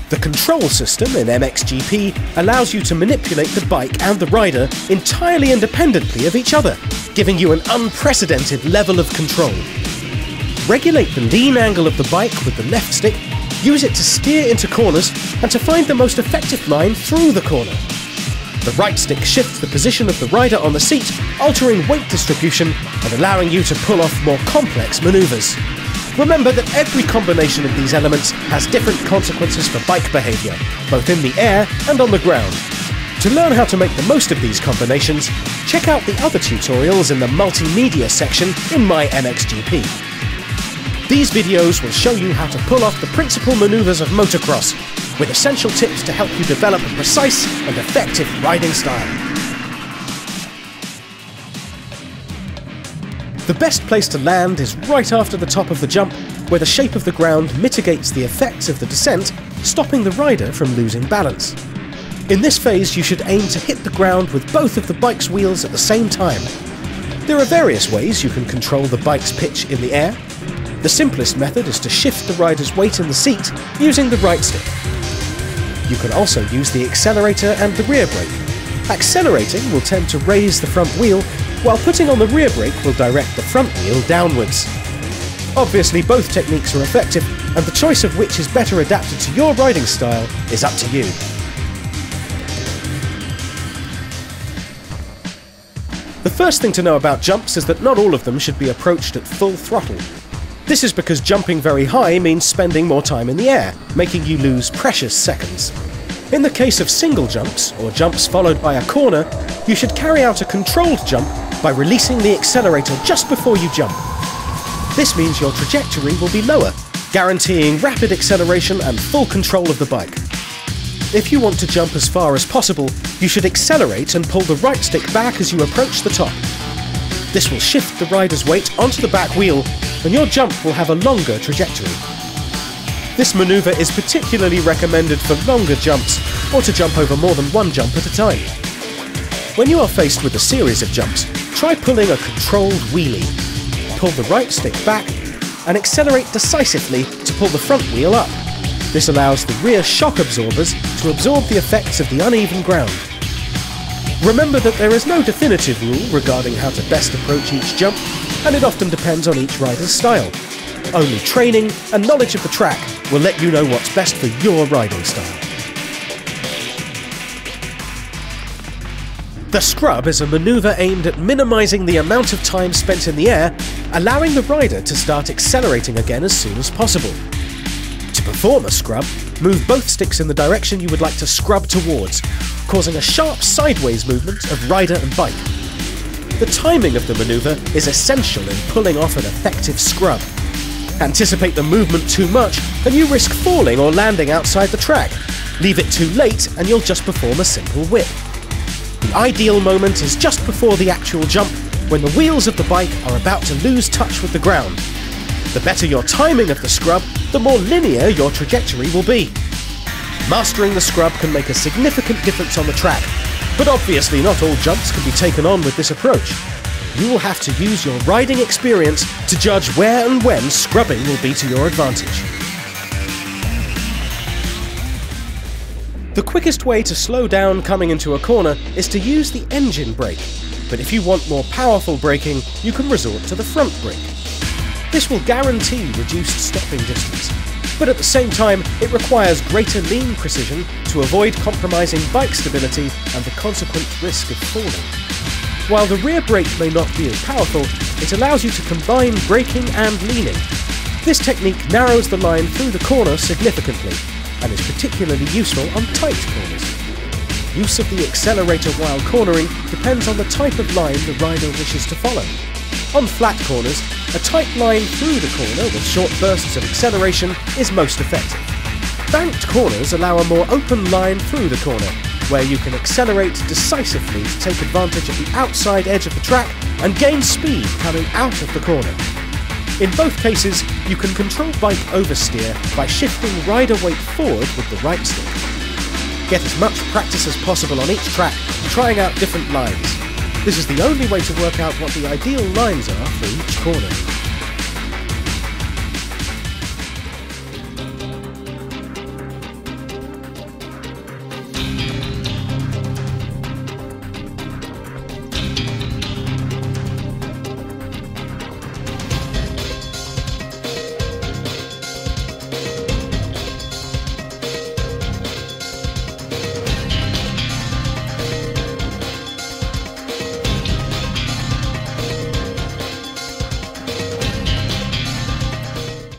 The control system in MXGP allows you to manipulate the bike and the rider entirely independently of each other, giving you an unprecedented level of control. Regulate the lean angle of the bike with the left stick, use it to steer into corners and to find the most effective line through the corner. The right stick shifts the position of the rider on the seat, altering weight distribution and allowing you to pull off more complex maneuvers. Remember that every combination of these elements has different consequences for bike behaviour, both in the air and on the ground. To learn how to make the most of these combinations, check out the other tutorials in the multimedia section in my MXGP. These videos will show you how to pull off the principal manoeuvres of motocross, with essential tips to help you develop a precise and effective riding style. The best place to land is right after the top of the jump, where the shape of the ground mitigates the effects of the descent, stopping the rider from losing balance. In this phase, you should aim to hit the ground with both of the bike's wheels at the same time. There are various ways you can control the bike's pitch in the air. The simplest method is to shift the rider's weight in the seat using the right stick. You can also use the accelerator and the rear brake. Accelerating will tend to raise the front wheel, while putting on the rear brake will direct the front wheel downwards. Obviously, both techniques are effective, and the choice of which is better adapted to your riding style is up to you. The first thing to know about jumps is that not all of them should be approached at full throttle. This is because jumping very high means spending more time in the air, making you lose precious seconds. In the case of single jumps, or jumps followed by a corner, you should carry out a controlled jump by releasing the accelerator just before you jump. This means your trajectory will be lower, guaranteeing rapid acceleration and full control of the bike. If you want to jump as far as possible, you should accelerate and pull the right stick back as you approach the top. This will shift the rider's weight onto the back wheel, and your jump will have a longer trajectory. This manoeuvre is particularly recommended for longer jumps, or to jump over more than one jump at a time. When you are faced with a series of jumps, try pulling a controlled wheelie. Pull the right stick back and accelerate decisively to pull the front wheel up. This allows the rear shock absorbers to absorb the effects of the uneven ground. Remember that there is no definitive rule regarding how to best approach each jump, and it often depends on each rider's style. Only training and knowledge of the track will let you know what's best for your riding style. The scrub is a manoeuvre aimed at minimising the amount of time spent in the air, allowing the rider to start accelerating again as soon as possible. To perform a scrub, move both sticks in the direction you would like to scrub towards, causing a sharp sideways movement of rider and bike. The timing of the manoeuvre is essential in pulling off an effective scrub. Anticipate the movement too much and you risk falling or landing outside the track. Leave it too late and you'll just perform a simple whip. The ideal moment is just before the actual jump, when the wheels of the bike are about to lose touch with the ground. The better your timing of the scrub, the more linear your trajectory will be. Mastering the scrub can make a significant difference on the track, but obviously not all jumps can be taken on with this approach. You will have to use your riding experience to judge where and when scrubbing will be to your advantage. The quickest way to slow down coming into a corner is to use the engine brake, but if you want more powerful braking, you can resort to the front brake. This will guarantee reduced stopping distance, but at the same time it requires greater lean precision to avoid compromising bike stability and the consequent risk of falling. While the rear brake may not be as powerful, it allows you to combine braking and leaning. This technique narrows the line through the corner significantly, and is particularly useful on tight corners. Use of the accelerator while cornering depends on the type of line the rider wishes to follow. On flat corners, a tight line through the corner with short bursts of acceleration is most effective. Banked corners allow a more open line through the corner, where you can accelerate decisively to take advantage of the outside edge of the track and gain speed coming out of the corner. In both cases, you can control bike oversteer by shifting rider weight forward with the right stick. Get as much practice as possible on each track, trying out different lines. This is the only way to work out what the ideal lines are for each corner.